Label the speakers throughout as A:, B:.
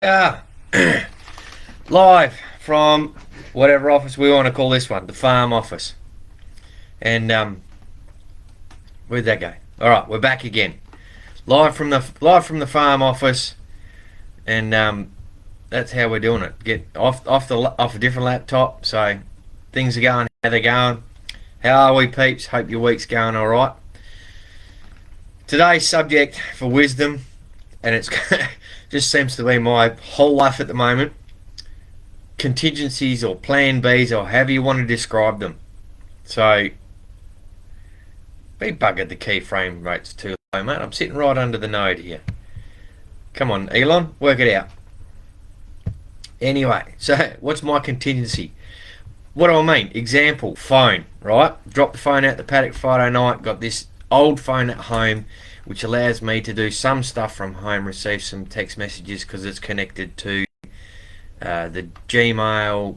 A: Ah, live from whatever office we want to call this one, the farm office. And where'd that go? All right, we're back again, live from the farm office, and that's how we're doing it. Get off a different laptop. So things are going how they're going. How are we, peeps? Hope your week's going all right. Today's subject for wisdom, and it's just seems to be my whole life at the moment. Contingencies or plan Bs or however you want to describe them. So be buggered the key frame rate's too low, mate. I'm sitting right under the node here. Come on, Elon, work it out. Anyway, so what's my contingency? What do I mean? Example, phone, right? Dropped the phone out the paddock Friday night, got this old phone at home, which allows me to do some stuff from home, receive some text messages because it's connected to the Gmail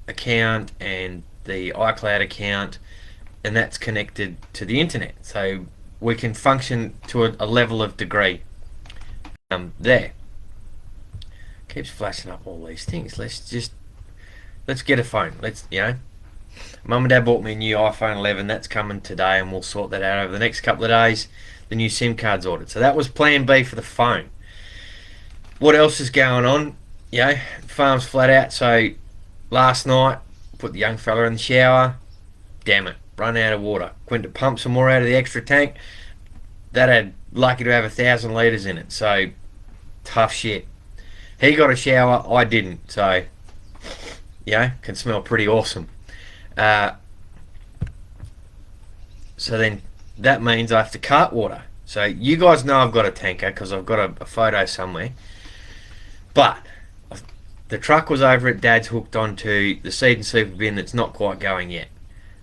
A: account and the iCloud account, and that's connected to the internet, so we can function to a level of degree. There keeps flashing up all these things. Let's get a phone. Mum and Dad bought me a new iPhone 11. That's coming today, and we'll sort that out over the next couple of days. The new SIM card's ordered, so that was plan B for the phone. What else is going on? Farm's flat out. So last night, put the young fella in the shower. Damn it, run out of water. Went to pump some more out of the extra tank. That had lucky to have 1,000 litres in it. So tough shit. He got a shower, I didn't. So can smell pretty awesome. So then that means I have to cart water. So you guys know I've got a tanker because I've got a photo somewhere. But the truck was over at Dad's, hooked onto the seed and super bin that's not quite going yet.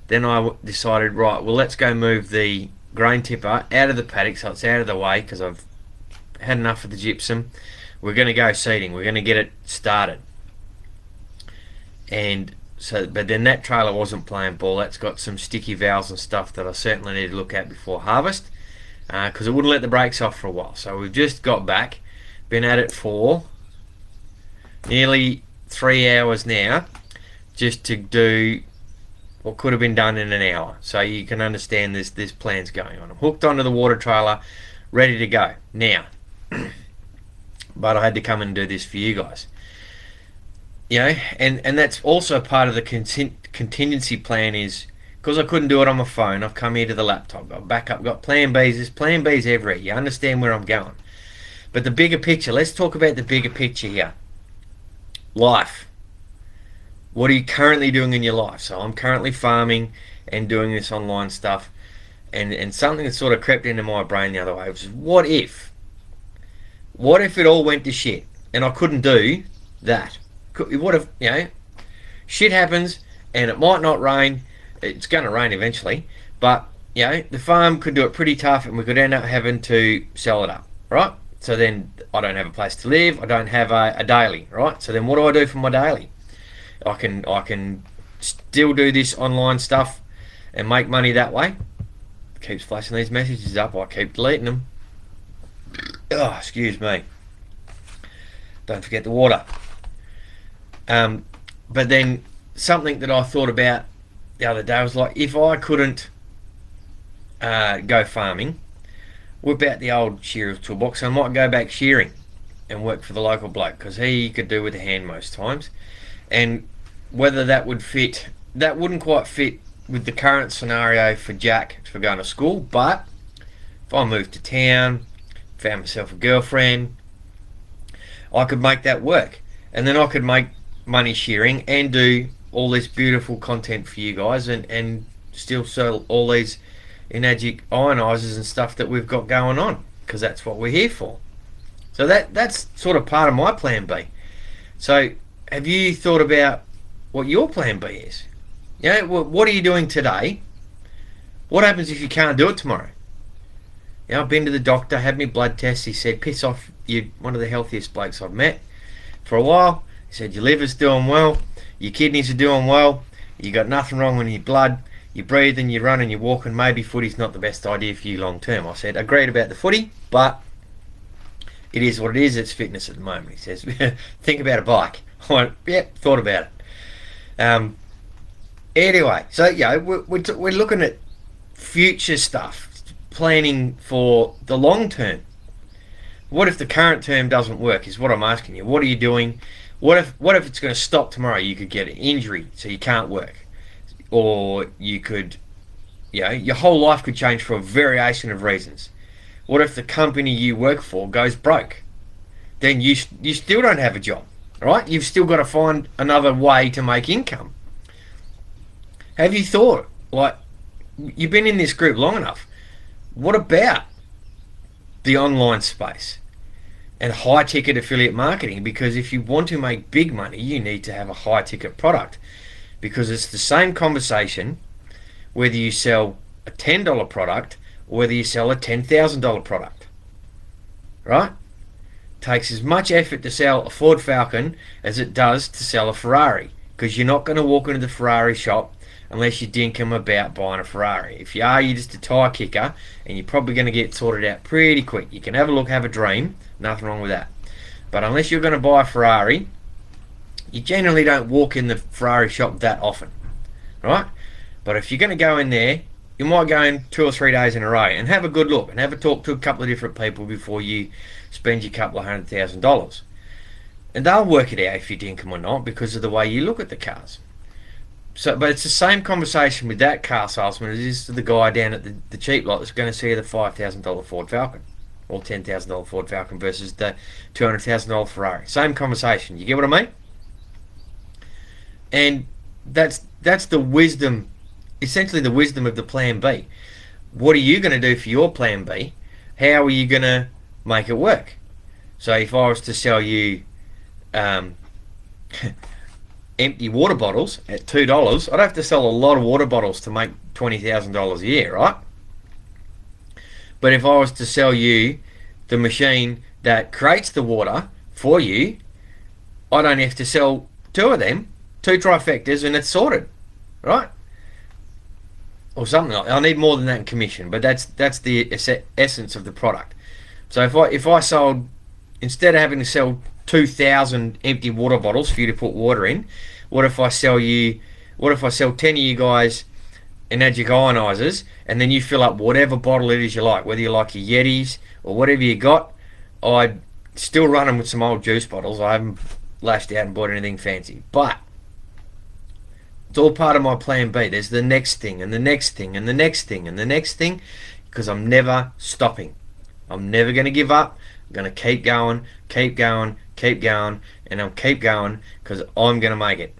A: Then I decided, right, well, let's go move the grain tipper out of the paddock so it's out of the way because I've had enough of the gypsum. We're going to go seeding. We're going to get it started. And so, but then that trailer wasn't playing ball. That's got some sticky valves and stuff that I certainly need to look at before harvest because it wouldn't let the brakes off for a while. So we've just got back, been at it for nearly 3 hours now, just to do what could have been done in an hour. So you can understand there's plans going on. I'm hooked onto the water trailer, ready to go now. But I had to come and do this for you guys. And that's also part of the contingency plan, is because I couldn't do it on my phone, I've come here to the laptop, got backup, got plan Bs. There's plan Bs everywhere. You understand where I'm going. But the bigger picture, let's talk about the bigger picture here. Life. What are you currently doing in your life? So I'm currently farming and doing this online stuff, and something that sort of crept into my brain the other way was, what if it all went to shit and I couldn't do that? What if shit happens and it might not rain? It's going to rain eventually, but the farm could do it pretty tough and we could end up having to sell it up, right? So then I don't have a place to live. I don't have a daily, right? So then what do I do for my daily? I can still do this online stuff and make money that way. It keeps flashing these messages up. I keep deleting them. Oh, excuse me. Don't forget the water. But then something that I thought about the other day was, like, if I couldn't go farming, whip out the old shearer's toolbox. I might go back shearing and work for the local bloke because he could do with a hand most times. And whether that would fit, that wouldn't quite fit with the current scenario for Jack for going to school. But if I moved to town, found myself a girlfriend, I could make that work. And then I could make money shearing and do all this beautiful content for you guys and still sell all these Enagic ionizers and stuff that we've got going on, because that's what we're here for. So that's sort of part of my plan B. So have you thought about what your plan B is? What are you doing today? What happens if you can't do it tomorrow? I've been to the doctor, had me blood tests. He said, piss off, you're one of the healthiest blokes I've met for a while. He said, your liver's doing well, your kidneys are doing well, you got nothing wrong with your blood, you breathe and you run and you walk, and maybe footy's not the best idea for you long term. I said, agreed about the footy, but it is what it is. It's fitness at the moment. He says, think about a bike. I went, yep, thought about it. Anyway, so yeah, we're looking at future stuff, planning for the long term. What if the current term doesn't work? Is what I'm asking you. What are you doing? What if it's going to stop tomorrow? You could get an injury, so you can't work, or you could, your whole life could change for a variation of reasons. What if the company you work for goes broke? Then you still don't have a job, right? You've still got to find another way to make income. Have you thought, like, you've been in this group long enough, what about the online space and high ticket affiliate marketing? Because if you want to make big money, you need to have a high ticket product, because it's the same conversation whether you sell a $10 product or whether you sell a $10,000 product, right? It takes as much effort to sell a Ford Falcon as it does to sell a Ferrari, because you're not going to walk into the Ferrari shop unless you dink 'em about buying a Ferrari. If you are, you're just a tyre kicker, and you're probably going to get sorted out pretty quick. You can have a look, have a dream, nothing wrong with that. But unless you're going to buy a Ferrari, you generally don't walk in the Ferrari shop that often, right? But if you're going to go in there, you might go in 2 or 3 days in a row and have a good look and have a talk to a couple of different people before you spend your couple of $100,000. And they'll work it out if you dink 'em or not, because of the way you look at the cars. So, but it's the same conversation with that car salesman as it is to the guy down at the cheap lot that's going to see the $5,000 Ford Falcon or $10,000 Ford Falcon versus the $200,000 Ferrari. Same conversation. You get what I mean? And that's the wisdom, essentially the wisdom of the plan B. What are you going to do for your plan B? How are you going to make it work? So if I was to sell you empty water bottles at $2, I'd have to sell a lot of water bottles to make $20,000 a year, right? But if I was to sell you the machine that creates the water for you, I don't have to sell 2 of them, 2 trifectas, and it's sorted, right? Or something like that. I need more than that in commission, but that's the essence of the product. So if I sold, instead of having to sell 2,000 empty water bottles for you to put water in, what if I sell 10 of you guys Enagic ionizers, and then you fill up whatever bottle it is you like, whether you like your Yetis or whatever you got. I'd still run them with some old juice bottles. I haven't lashed out and bought anything fancy, but it's all part of my plan B. There's the next thing and the next thing and the next thing and the next thing, because I'm never stopping. I'm never going to give up. I'm going to keep going, keep going, keep going, and I'll keep going, because I'm going to make it.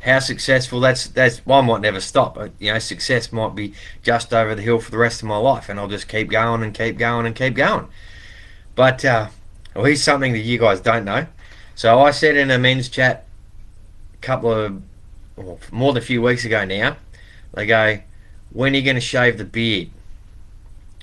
A: How successful, that's well, I might never stop. Success might be just over the hill for the rest of my life, and I'll just keep going and keep going and keep going. But here's something that you guys don't know. So I said in a men's chat more than a few weeks ago now, they go, when are you going to shave the beard?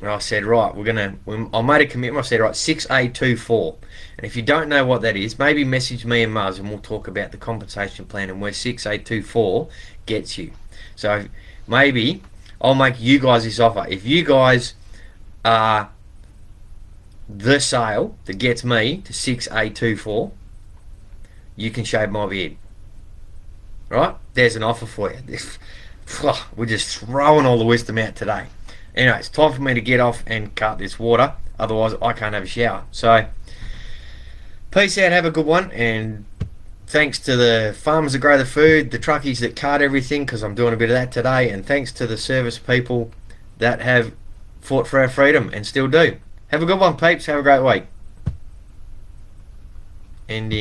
A: And I said, right, I made a commitment. I said, right, 6A24. And if you don't know what that is, maybe message me and Muzz and we'll talk about the compensation plan and where 6A24 gets you. So maybe I'll make you guys this offer. If you guys are the sale that gets me to 6A24, you can shave my beard. Right? There's an offer for you. We're just throwing all the wisdom out today. Anyway, it's time for me to get off and cut this water. Otherwise, I can't have a shower. So, peace out. Have a good one. And thanks to the farmers that grow the food, the truckies that cart everything, because I'm doing a bit of that today. And thanks to the service people that have fought for our freedom and still do. Have a good one, peeps. Have a great week. Ending.